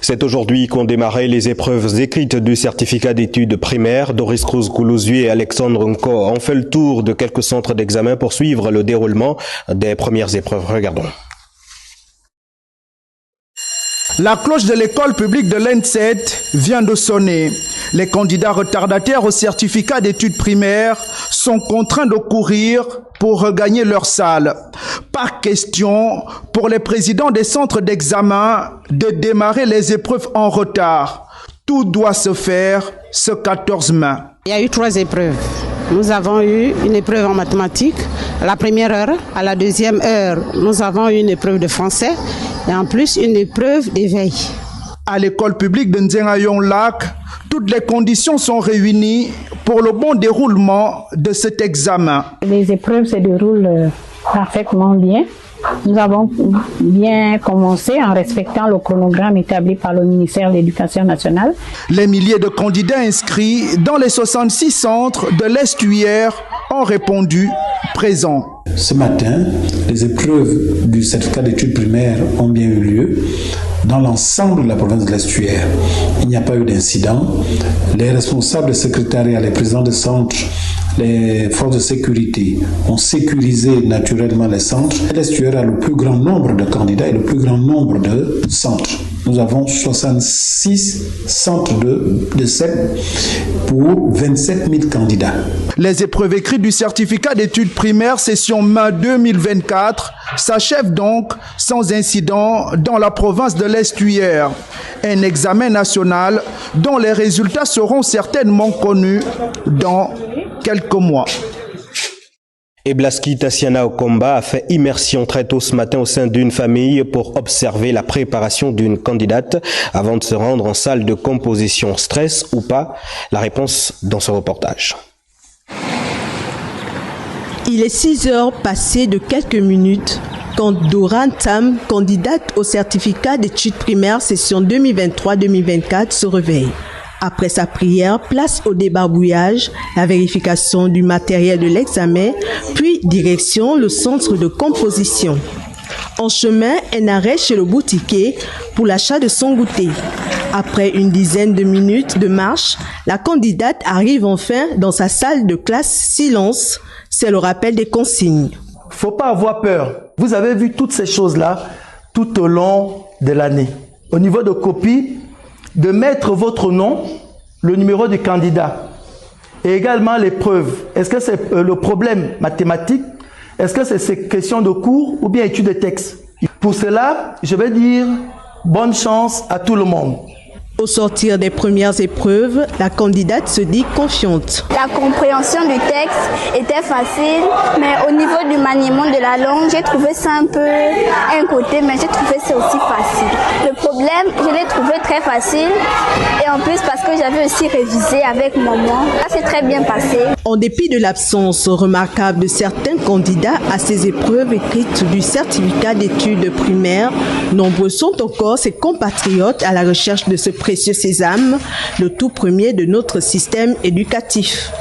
C'est aujourd'hui qu'ont démarré les épreuves écrites du certificat d'études primaires. Doris Cruz-Goulouzier et Alexandre Nko ont fait le tour de quelques centres d'examen pour suivre le déroulement des premières épreuves. Regardons. La cloche de l'école publique de l'ENSET vient de sonner. Les candidats retardataires au certificat d'études primaires sont contraints de courir pour regagner leur salle. Pas question pour les présidents des centres d'examen de démarrer les épreuves en retard. Tout doit se faire ce 14 mai. Il y a eu 3 épreuves. Nous avons eu une épreuve en mathématiques à la première heure. À la deuxième heure, nous avons eu une épreuve de français et en plus une épreuve d'éveil. À l'école publique de Nzengayon-Lac, toutes les conditions sont réunies pour le bon déroulement de cet examen. Les épreuves se déroulent parfaitement bien. Nous avons bien commencé en respectant le chronogramme établi par le ministère de l'Éducation nationale. Les milliers de candidats inscrits dans les 66 centres de l'Estuaire ont répondu présent. Ce matin, les épreuves du certificat d'études primaires ont bien eu lieu dans l'ensemble de la province de l'Estuaire. Il n'y a pas eu d'incident. Les responsables de secrétariat, les présidents de centres, les forces de sécurité ont sécurisé naturellement les centres. L'Estuaire a le plus grand nombre de candidats et le plus grand nombre de centres. Nous avons 66 centres de CEP pour 27 000 candidats. Les épreuves écrites du certificat d'études primaires session mai 2024 s'achèvent donc sans incident dans la province de l'Estuaire. Un examen national dont les résultats seront certainement connus dans quelques mois. Et Blaski Tassiana Okomba a fait immersion très tôt ce matin au sein d'une famille pour observer la préparation d'une candidate avant de se rendre en salle de composition. Stress ou pas? La réponse dans ce reportage. Il est 6 heures passées de quelques minutes quand Doran Tam, candidate au certificat d'études primaires session 2023-2024, se réveille. Après sa prière, place au débarbouillage, la vérification du matériel de l'examen, puis direction le centre de composition. En chemin, un arrêt chez le boutiquier pour l'achat de son goûter. Après une dizaine de minutes de marche, la candidate arrive enfin dans sa salle de classe silence. C'est le rappel des consignes. Faut pas avoir peur. Vous avez vu toutes ces choses-là tout au long de l'année. Au niveau de copie, de mettre votre nom, le numéro du candidat et également l'épreuve. Est-ce que c'est le problème mathématique? Est-ce que c'est question de cours ou bien étude de texte? Pour cela, je vais dire bonne chance à tout le monde. Au sortir des premières épreuves, la candidate se dit confiante. La compréhension du texte était facile, mais au niveau du maniement de la langue, j'ai trouvé ça un peu un côté, mais j'ai trouvé ça aussi facile. Le problème, je l'ai trouvé très facile, et en plus parce que j'avais aussi révisé avec maman. Ça s'est très bien passé. En dépit de l'absence remarquable de certains candidats à ces épreuves écrites du certificat d'études primaires, nombreux sont encore ses compatriotes à la recherche de ce précieux sésame, le tout premier de notre système éducatif.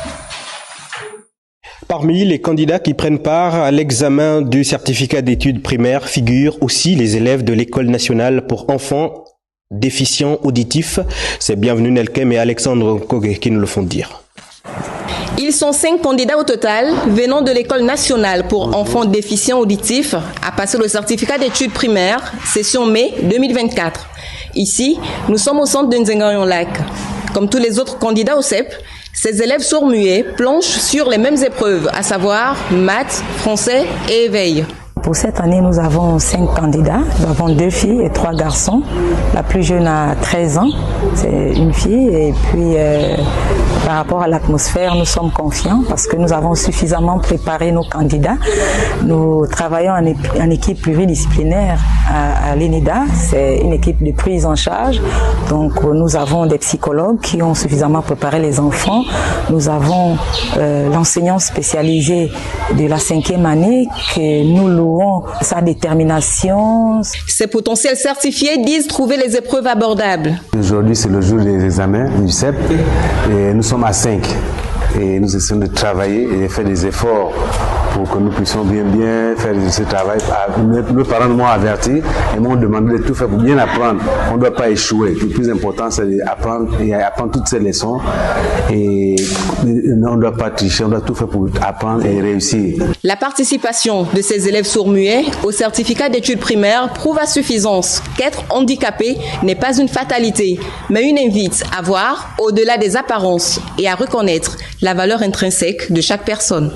Parmi les candidats qui prennent part à l'examen du certificat d'études primaires figurent aussi les élèves de l'École nationale pour enfants déficients auditifs. C'est Bienvenue Nelkem et Alexandre Kogue qui nous le font dire. Ils sont 5 candidats au total venant de l'École nationale pour enfants déficients auditifs à passer le certificat d'études primaires, session mai 2024. Ici, nous sommes au centre de Nzengayon-Lac. Comme tous les autres candidats au CEP, ces élèves sourds-muets planchent sur les mêmes épreuves, à savoir maths, français et éveil. Pour cette année, nous avons 5 candidats. Nous avons 2 filles et 3 garçons. La plus jeune a 13 ans, c'est une fille. Et puis, par rapport à l'atmosphère, nous sommes confiants parce que nous avons suffisamment préparé nos candidats. Nous travaillons en équipe pluridisciplinaire à l'ENIDA. C'est une équipe de prise en charge. Donc, nous avons des psychologues qui ont suffisamment préparé les enfants. Nous avons l'enseignant spécialisé de la 5e année que nous louons sa détermination. Ces potentiels certifiés disent trouver les épreuves abordables. Aujourd'hui, c'est le jour des examens du CEP et nous sommes à 5. et nous essayons de travailler et de faire des efforts pour que nous puissions bien faire ce travail. Nos parents m'ont averti et m'ont demandé de tout faire pour bien apprendre. On ne doit pas échouer. Le plus important, c'est d'apprendre et apprendre toutes ces leçons. Et on ne doit pas tricher, on doit tout faire pour apprendre et réussir. La participation de ces élèves sourds-muets au certificat d'études primaires prouve à suffisance qu'être handicapé n'est pas une fatalité, mais une invite à voir au-delà des apparences et à reconnaître la valeur intrinsèque de chaque personne.